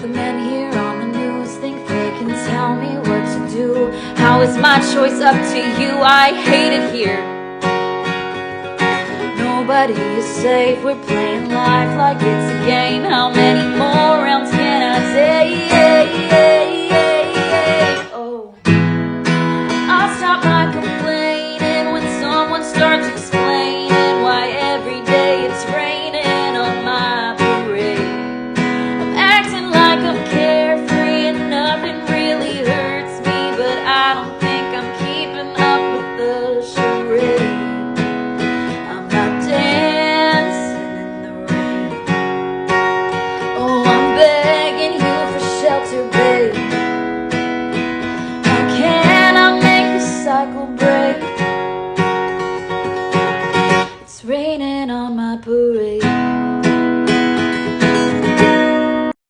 The men here on the news think they can tell me what to do. How is my choice up to you? I hate it here. Nobody is safe, we're playing life like it's a game. How many more rounds can I take? Oh, I'll stop my complaining when someone starts explaining why every day it's raining on my parade. I'm acting like I'm carefree and nothing really hurts me, but I don't think I'm keeping up with the charade. I'm not dancing in the rain. Oh, I'm begging you for shelter, babe.